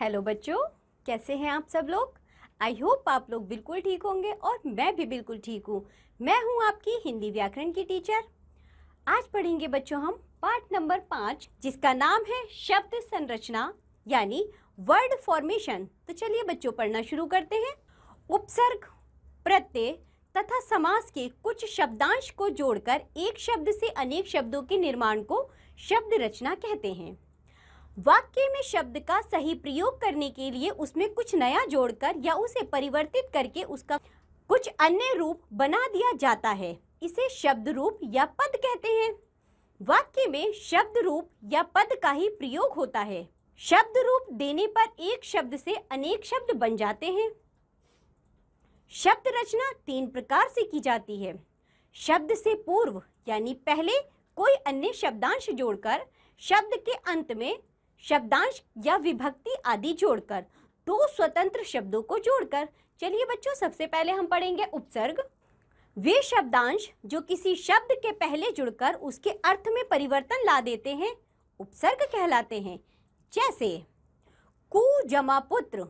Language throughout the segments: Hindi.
हेलो बच्चों, कैसे हैं आप सब लोग। आई होप आप लोग बिल्कुल ठीक होंगे और मैं भी बिल्कुल ठीक हूँ। मैं हूँ आपकी हिंदी व्याकरण की टीचर। आज पढ़ेंगे बच्चों हम पार्ट नंबर 5 जिसका नाम है शब्द संरचना यानी वर्ड फॉर्मेशन। तो चलिए बच्चों पढ़ना शुरू करते हैं। उपसर्ग, प्रत्यय तथा समास के कुछ शब्दांश को जोड़कर एक शब्द से अनेक शब्दों के निर्माण को शब्द रचना कहते हैं। वाक्य में शब्द का सही प्रयोग करने के लिए उसमें कुछ नया जोड़कर या उसे परिवर्तित करके उसका कुछ अन्य रूप बना दिया जाता है, इसे शब्द रूप या पद कहते हैं। वाक्य में शब्द रूप या पद का ही प्रयोग होता है। शब्द रूप देने पर एक शब्द से अनेक शब्द बन जाते हैं। शब्द रचना 3 प्रकार से की जाती है। शब्द से पूर्व यानी पहले कोई अन्य शब्दांश जोड़कर, शब्द के अंत में शब्दांश या विभक्ति आदि जोड़कर, 2 स्वतंत्र शब्दों को जोड़कर। चलिए बच्चों सबसे पहले हम पढ़ेंगे उपसर्ग। वे शब्दांश जो किसी शब्द के पहले जुड़कर उसके अर्थ में परिवर्तन ला देते हैं उपसर्ग कहलाते हैं। जैसे कु जमा पुत्र,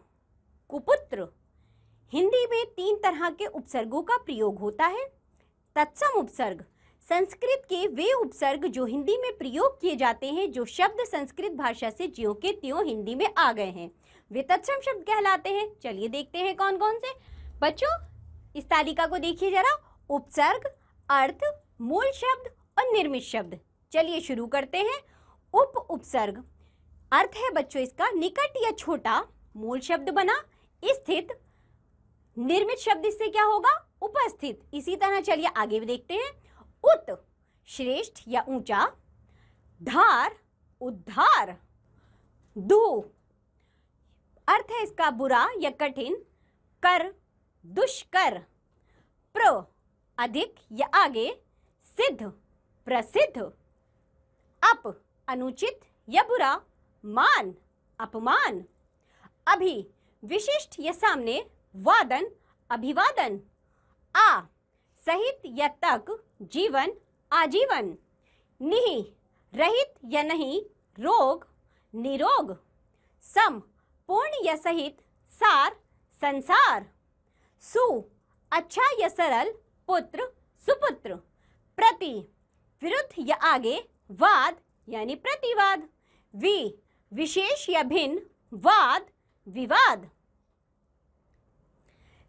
कुपुत्र। हिंदी में 3 तरह के उपसर्गों का प्रयोग होता है। तत्सम उपसर्ग, संस्कृत के वे उपसर्ग जो हिंदी में प्रयोग किए जाते हैं जो शब्द संस्कृत भाषा से ज्यों के त्यों हिंदी में आ गए हैं, वे तत्सम शब्द कहलाते हैं। चलिए देखते हैं कौन कौन से। बच्चों इस तालिका को देखिए जरा। उपसर्ग, अर्थ, मूल शब्द और निर्मित शब्द। चलिए शुरू करते हैं। उप उपसर्ग, अर्थ है बच्चों इसका निकट या छोटा, मूल शब्द बना। स्थित, निर्मित शब्द इससे क्या होगा, उपस्थित। इसी तरह चलिए आगे भी देखते हैं। उत, श्रेष्ठ या ऊंचा। धार, उद्धार। दु, अर्थ है इसका बुरा या कठिन। कर, दुष्कर। प्र, अधिक या आगे। सिद्ध, प्रसिद्ध। अप, अनुचित या बुरा। मान, अपमान। अभि, विशिष्ट या सामने। वादन, अभिवादन। आ, सहित या तक, जीवन, आजीवन। निहि, रहित या नहीं, रोग, निरोग। सम, पूर्ण या सहित, सार, संसार। सु, अच्छा या सरल, पुत्र, सुपुत्र। प्रति, विरुद्ध या आगे, वाद यानी प्रतिवाद। वि, विशेष या भिन्न, वाद, विवाद।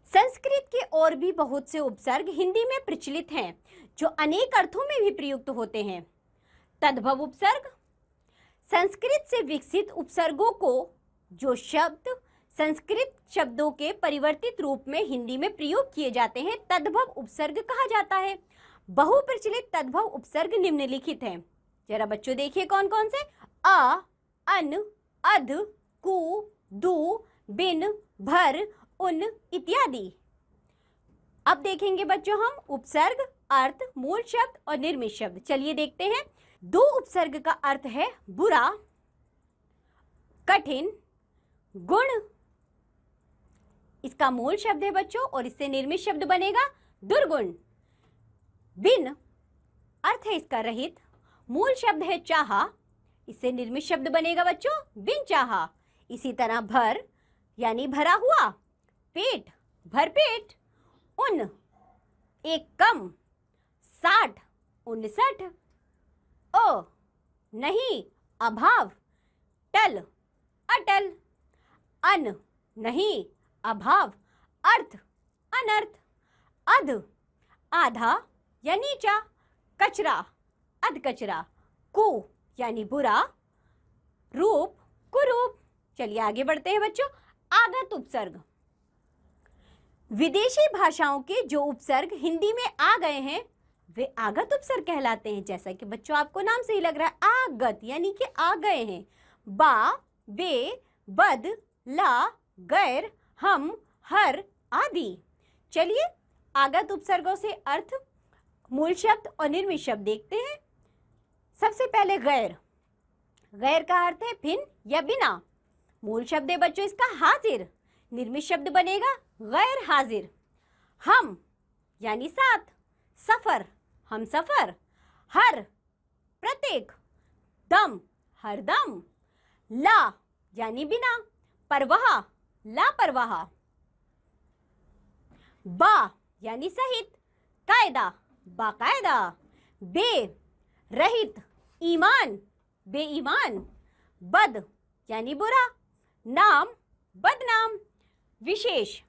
संस्कृत के और भी बहुत से उपसर्ग हिंदी में प्रचलित हैं जो अनेक अर्थों में भी प्रयुक्त होते हैं। तद्भव उपसर्ग, संस्कृत से विकसित उपसर्गों को जो शब्द संस्कृत शब्दों के परिवर्तित रूप में हिंदी में प्रयोग किए जाते हैं तद्भव उपसर्ग कहा जाता है। बहुप्रचलित तद्भव उपसर्ग निम्नलिखित हैं। जरा बच्चों देखिए कौन कौन से। अ, अन, अध, कु, दु, बिन, भर, उन इत्यादि। अब देखेंगे बच्चों हम उपसर्ग, अर्थ, मूल शब्द और निर्मित शब्द। चलिए देखते हैं। 2 उपसर्ग का अर्थ है बुरा, कठिन, गुण। इसका मूल शब्द है बच्चों और इससे निर्मित शब्द बनेगा दुर्गुण। बिन, अर्थ है इसका रहित, मूल शब्द है चाहा, इससे निर्मित शब्द बनेगा बच्चों बिन चाहा। इसी तरह भर यानी भरा हुआ। पेट, भरपेट। उन, एक कम। 60, 59। अ, नहीं, अभाव। टल, अटल। अन, नहीं, अभाव, अर्थ, अनर्थ। अध, आधा या नीचा। कचरा, अधकचरा। कु यानी बुरा, रूप, कुरूप। चलिए आगे बढ़ते हैं बच्चों। आगत उपसर्ग, विदेशी भाषाओं के जो उपसर्ग हिंदी में आ गए हैं वे आगत उपसर्ग कहलाते हैं। जैसा कि बच्चों आपको नाम से ही लग रहा है, आगत यानी कि आ गए हैं। बा, बे, बद, ला, गैर, हम, हर आदि। चलिए आगत उपसर्गों से अर्थ, मूल शब्द और निर्मित शब्द देखते हैं। सबसे पहले गैर। गैर का अर्थ है भिन्न या बिना। मूल शब्द है बच्चों इसका हाजिर, निर्मित शब्द बनेगा गैर हाजिर। हम यानी साथ, सफर, हम सफर। हर, प्रत्येक। दम, हर दम। ला यानी बिना, परवाह, लापरवाह। बा यानी सहित, कायदा, बाकायदा। बे रहित, ईमान, बेईमान। बद यानी बुरा, नाम, बदनाम। विशेष,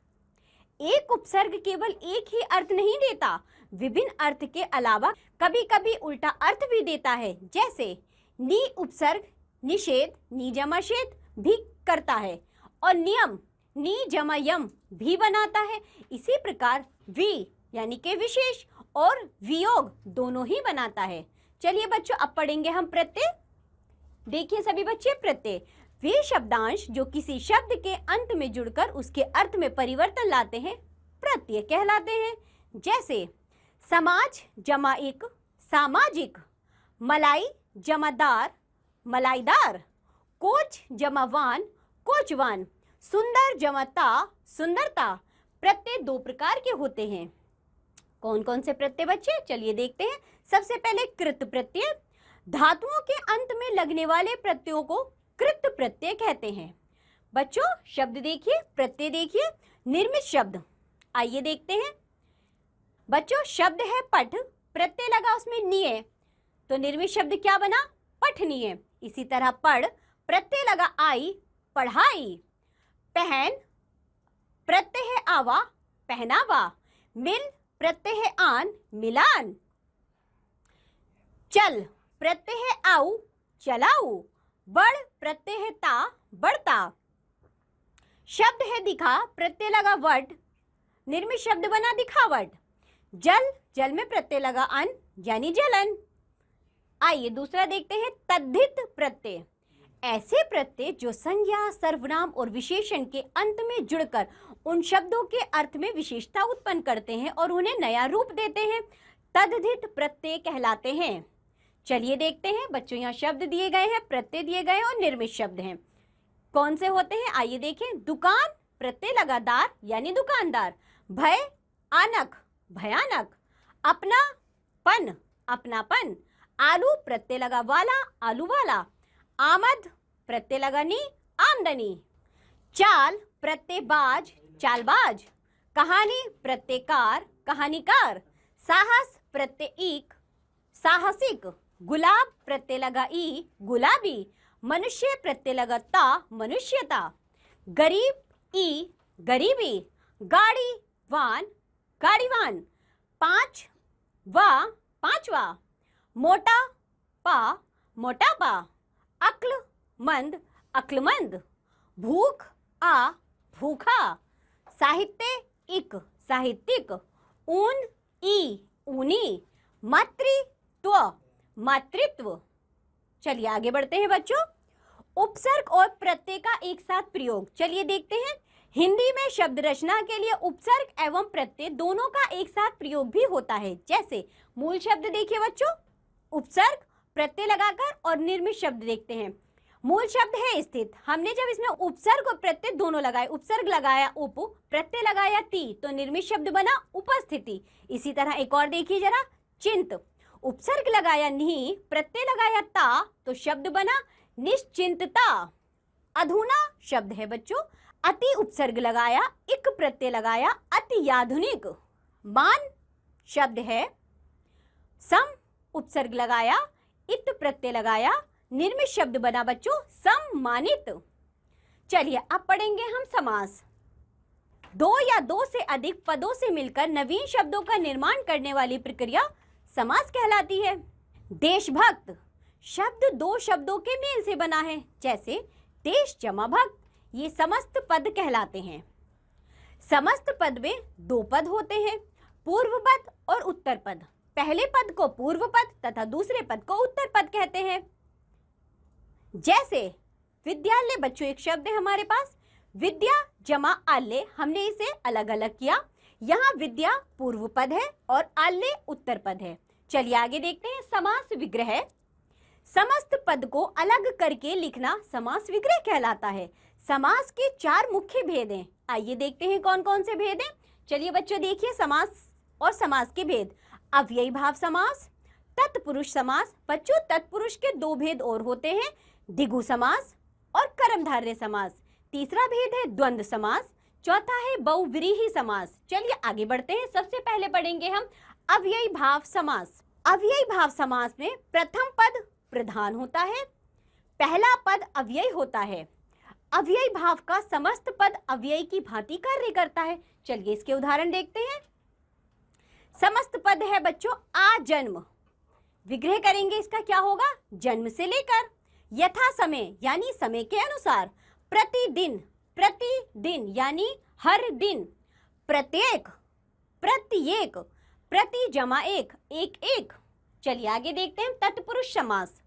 एक उपसर्ग केवल एक ही अर्थ नहीं देता, विभिन्न अर्थ के अलावा कभी कभी उल्टा अर्थ भी देता है। जैसे नी उपसर्ग निषेध, नी जमा शेद भी करता है, और नियम, नी जमा यम भी बनाता है। इसी प्रकार वि यानी के विशेष और वियोग दोनों ही बनाता है। चलिए बच्चों, अब पढ़ेंगे हम प्रत्यय। देखिए सभी बच्चे, प्रत्यय वे शब्दांश जो किसी शब्द के अंत में जुड़कर उसके अर्थ में परिवर्तन लाते हैं, प्रत्यय कहलाते हैं। जैसे समाज जमा एक, सामाजिक। मलाई जमादार, मलाईदार। कोच जमा वान, कोचवान। सुंदर जमाता, सुंदरता। प्रत्यय दो प्रकार के होते हैं। कौन कौन से प्रत्यय बच्चे? चलिए देखते हैं। सबसे पहले कृत प्रत्यय। धातुओं के अंत में लगने वाले प्रत्ययों को कृत प्रत्यय कहते हैं। बच्चों शब्द देखिए, प्रत्यय देखिए। निर्मित शब्द, आइए देखते हैं। बच्चों शब्द है पठ, प्रत्यय लगा उसमें निये, तो निर्मित शब्द क्या बना? पठनीय। इसी तरह पढ़, प्रत्यय लगा आई, पढ़ाई। पहन, प्रत्यय है आवा, पहनावा। मिल, प्रत्यय है आन, मिलान। चल, प्रत्यय है आऊ, चलाऊ। बढ़, प्रत्यय है ता, बढ़ता। शब्द है दिखा, प्रत्यय लगा वट, निर्मित शब्द बना दिखावट। जल, जल में प्रत्यय लगा अन यानी जलन। आइए दूसरा देखते हैं, तद्धित प्रत्यय। ऐसे प्रत्यय जो संज्ञा, सर्वनाम और विशेषण के अंत में जुड़कर उन शब्दों के अर्थ में विशेषता उत्पन्न करते हैं और उन्हें नया रूप देते हैं, तद्धित प्रत्यय कहलाते हैं। चलिए देखते हैं बच्चों, यहाँ शब्द दिए गए हैं, प्रत्यय दिए गए हैं और निर्मित शब्द हैं। कौन से होते हैं आइए देखें। दुकान, प्रत्यय लगा दार यानी दुकानदार। भय, आनक, भयानक। अपना पन, अपनापन। आलू, प्रत्यय लगा वाला, आलू वाला। आमद, प्रत्यय लगा नी, आमदनी। चाल, प्रत्यय बाज, चालबाज। कहानी, प्रत्यय कार, कहानीकार। साहस, प्रत्यय ईक, साहसिक। गुलाब, प्रत्यय लगा ई, गुलाबी। मनुष्य, प्रत्यय लगा ता, मनुष्यता। गरीब, ई, गरीबी। गाड़ी, वान, गाड़ीवान। पांच, वा, पांचवा। मोटा, पा, मोटापा। अक्ल, मंद, अक्लमंद। भूख, आ, भूखा। साहित्य, इक, साहित्यिक। ऊन, ई, ऊनी। मातृत्व, मातृत्व। चलिए आगे बढ़ते हैं बच्चों। उपसर्ग और प्रत्यय का एक साथ प्रयोग, चलिए देखते हैं। हिंदी में शब्द रचना के लिए उपसर्ग एवं प्रत्यय दोनों का एक साथ प्रयोग भी होता है। जैसे मूल शब्द देखिए बच्चों, उपसर्ग, प्रत्यय लगाकर और निर्मित शब्द देखते हैं। मूल शब्द है स्थित, हमने जब इसमें उपसर्ग और प्रत्यय दोनों लगाए, उपसर्ग लगाया उप, प्रत्यय लगाया ती, तो निर्मित शब्द बना उपस्थिति। इसी तरह एक और देखिए जरा, चिंत, उपसर्ग लगाया नी, प्रत्यय लगाया ता, तो शब्द बना निश्चिंतता। अधुना शब्द है बच्चों, अति उपसर्ग लगाया, इक प्रत्यय लगाया, अति आधुनिक। मान शब्द है, सम उपसर्ग लगाया, इत प्रत्यय लगाया, निर्मित शब्द बना बच्चों सम्मानित। चलिए अब पढ़ेंगे हम समास। दो या दो से अधिक पदों से मिलकर नवीन शब्दों का निर्माण करने वाली प्रक्रिया समास कहलाती है। देशभक्त शब्द दो शब्दों के मेल से बना है, जैसे देश जमा भक्त, ये समस्त पद कहलाते हैं। समस्त पद में दो पद होते हैं, पूर्व पद और उत्तर पद। पहले पद को पूर्व पद तथा दूसरे पद को उत्तर पद कहते हैं। जैसे विद्यालय बच्चों एक शब्द है हमारे पास, विद्या जमा आल्य, हमने इसे अलग अलग किया। यहाँ विद्या पूर्व पद है और आल्य उत्तर पद है। चलिए आगे देखते हैं, समास विग्रह। समस्त पद को अलग करके लिखना समास विग्रह कहलाता है। समास के चार मुख्य भेद हैं, आइए देखते हैं कौन कौन से भेद हैं। चलिए बच्चों देखिए समास और समास के भेद। अव्ययी भाव समास, तत्पुरुष समास। बच्चों तत्पुरुष के दो भेद और होते हैं, द्विगु समास और कर्मधारय समास। तीसरा भेद है द्वंद्व समास, चौथा है बहुव्रीहि समास। चलिए आगे बढ़ते हैं। सबसे पहले पढ़ेंगे हम अव्ययी भाव समास। अव्ययी भाव समास में प्रथम पद प्रधान होता है, पहला पद अव्ययी होता है। अव्ययी भाव का समस्त पद अव्ययी की भांति कार्य करता है। चलिए इसके उदाहरण देखते हैं। समस्त पद है बच्चों आजन्म, विग्रह करेंगे इसका क्या होगा, जन्म से लेकर, यथा समय यानी समय के अनुसार, प्रतिदिन, प्रतिदिन यानी हर दिन, प्रत्येक, प्रत्येक, प्रति जमा एक, एक एक। चलिए आगे देखते हैं तत्पुरुष समास।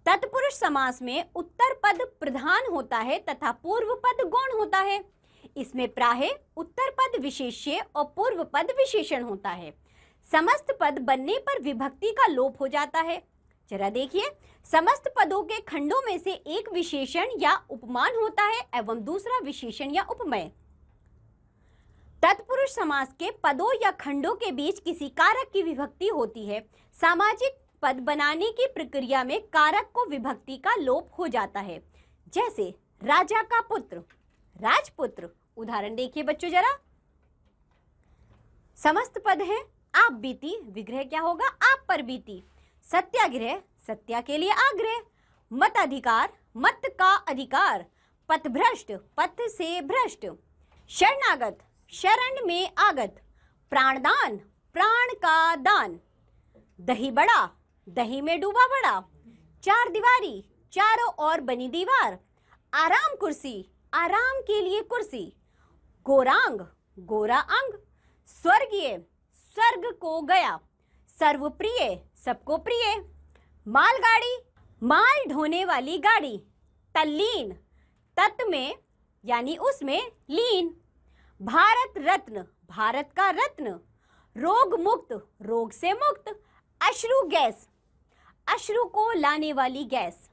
तत्पुरुष समास में उत्तर पद प्रधान होता है तथा पूर्व पद गौण होता है। इसमें प्रायः उत्तर पद विशेष्य और पूर्व पद विशेषण होता है। समस्त पद बनने पर विभक्ति का लोप हो जाता है। जरा देखिए, समस्त पदों के खंडों में से एक विशेषण या उपमान होता है एवं दूसरा विशेषण या उपमेय। तत्पुरुष समास के पदों या खंडों के बीच किसी कारक की विभक्ति होती है। सामाजिक पद बनाने की प्रक्रिया में कारक को विभक्ति का लोप हो जाता है। जैसे राजा का पुत्र, राजपुत्र। उदाहरण देखिए बच्चों जरा। समस्त पद है आप बीती, विग्रह क्या होगा, आप पर बीती। सत्याग्रह, सत्या के लिए आग्रह। मताधिकार, मत का अधिकार। पथभ्रष्ट, पथ से भ्रष्ट। शरणागत, शरण में आगत। प्राणदान, प्राण का दान। दही बड़ा, दही में डूबा बड़ा। चार दीवारी, चारों ओर बनी दीवार। आराम कुर्सी, आराम के लिए कुर्सी। गोरांग, गोरा अंग। स्वर्गीय, स्वर्ग को गया। सर्वप्रिय, सबको प्रिय। मालगाड़ी, माल ढोने वाली गाड़ी। तल्लीन, तत् में यानी उसमें लीन। भारत रत्न, भारत का रत्न। रोग मुक्त, रोग से मुक्त। अश्रु गैस, अश्रु को लाने वाली गैस।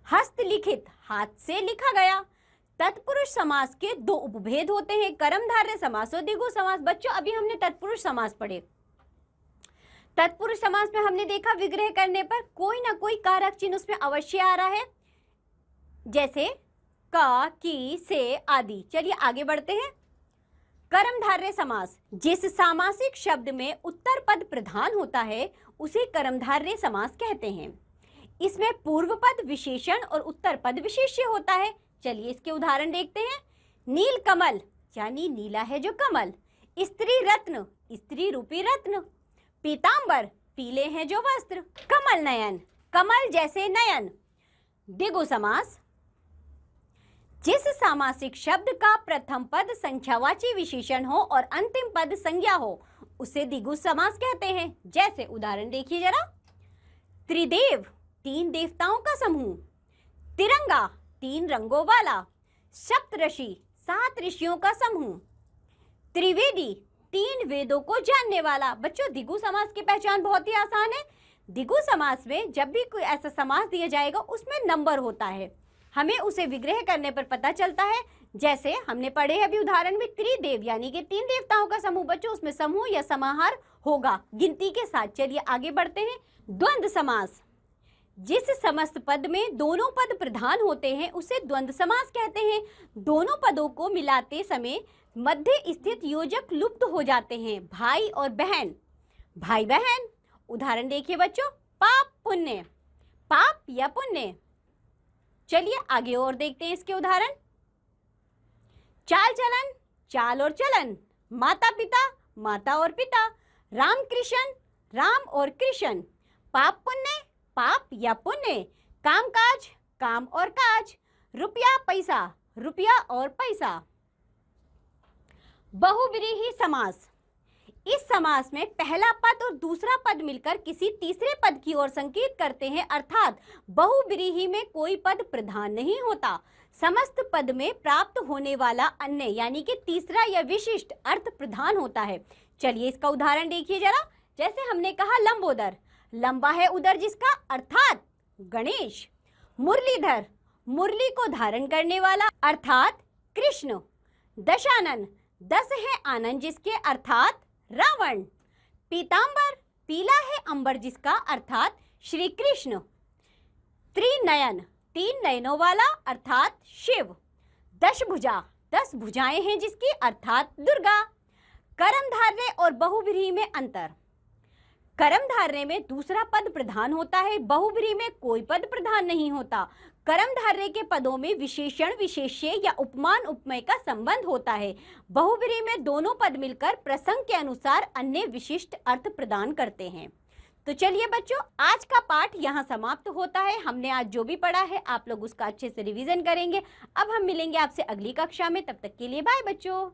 हस्तलिखित, हाथ से लिखा गया। तत्पुरुष समास के दो उपभेद होते हैं, कर्मधारय समास और द्विगु समास। बच्चों अभी हमने तत्पुरुष समास पढ़े। तत्पुरुष समास में हमने देखा विग्रह करने पर कोई ना कोई कारक चिन्ह उसमें अवश्य आ रहा है, जैसे का, की, से आदि। चलिए आगे बढ़ते हैं। कर्मधारय समास, जिस सामासिक शब्द में उत्तर पद प्रधान होता है उसे कर्मधारय समास कहते हैं। इसमें पूर्व पद विशेषण और उत्तर पद विशेष्य होता है। चलिए इसके उदाहरण देखते हैं। नील कमल यानी नीला है जो कमल। स्त्री रत्न, स्त्री रूपी रत्न। पीतांबर, पीले हैं जो वस्त्र। कमल नयन, कमल जैसे नयन। द्विगु समास, जिस सामासिक शब्द का प्रथम पद संख्यावाची विशेषण हो और अंतिम पद संज्ञा हो उसे द्विगु समास कहते हैं। जैसे उदाहरण देखिए जरा। त्रिदेव, तीन देवताओं का समूह। तिरंगा, तीन रंगों वाला। सप्तऋषि, सात ऋषियों का समूह। त्रिवेदी, तीन वेदों को जानने वाला। बच्चों द्विगु समास की पहचान बहुत ही आसान है। द्विगु समास में जब भी कोई ऐसा समास दिया जाएगा उसमें नंबर होता है, हमें उसे विग्रह करने पर पता चलता है। जैसे हमने पढ़े अभी उदाहरण में त्रिदेव यानी कि तीन देवताओं का समूह। बच्चों उसमें समूह या समाहार होगा गिनती के साथ। चलिए आगे बढ़ते हैं। द्वंद्व समास, जिस समस्त पद में दोनों पद प्रधान होते हैं उसे द्वंद्व समास कहते हैं। दोनों पदों को मिलाते समय मध्य स्थित योजक लुप्त हो जाते हैं। भाई और बहन, भाई बहन। उदाहरण देखिए बच्चों। पाप पुण्य, पाप या पुण्य। चलिए आगे और देखते हैं इसके उदाहरण। चाल चलन, चाल और चलन। माता पिता, माता और पिता। राम कृष्ण, राम और कृष्ण। पाप पुण्य, पाप या पुण्य। काम काज, काम और काज। रुपया पैसा, रुपया और पैसा। बहुव्रीहि समास, इस समास में पहला पद और दूसरा पद मिलकर किसी तीसरे पद की ओर संकेत करते हैं, अर्थात बहुव्रीहि में कोई पद प्रधान नहीं होता। समस्त पद में प्राप्त होने वाला अन्य यानी कि तीसरा या विशिष्ट अर्थ प्रधान होता है। चलिए इसका उदाहरण देखिए जरा। जैसे हमने कहा लंबोदर, लंबा है उदर जिसका, अर्थात गणेश। मुरलीधर, मुरली को धारण करने वाला, अर्थात कृष्ण। दशानन, दस है आनंद जिसके, अर्थात रावण। पीतांबर, पीला है अंबर जिसका, अर्थात श्री कृष्ण। त्रिनयन, तीन नयनों वाला, अर्थात शिव। दशभुजा, 10 भुजाएं हैं जिसकी, अर्थात दुर्गा। कर्मधारय और बहुव्रीहि में अंतर। कर्मधारय में दूसरा पद प्रधान होता है, बहुव्रीहि में कोई पद प्रधान नहीं होता। कर्मधारय के पदों में विशेषण, विशेष्य या उपमान, उपमेय का संबंध होता है। बहुव्रीहि में दोनों पद मिलकर प्रसंग के अनुसार अन्य विशिष्ट अर्थ प्रदान करते हैं। तो चलिए बच्चों, आज का पाठ यहाँ समाप्त होता है। हमने आज जो भी पढ़ा है आप लोग उसका अच्छे से रिवीजन करेंगे। अब हम मिलेंगे आपसे अगली कक्षा में, तब तक के लिए बाय बच्चों।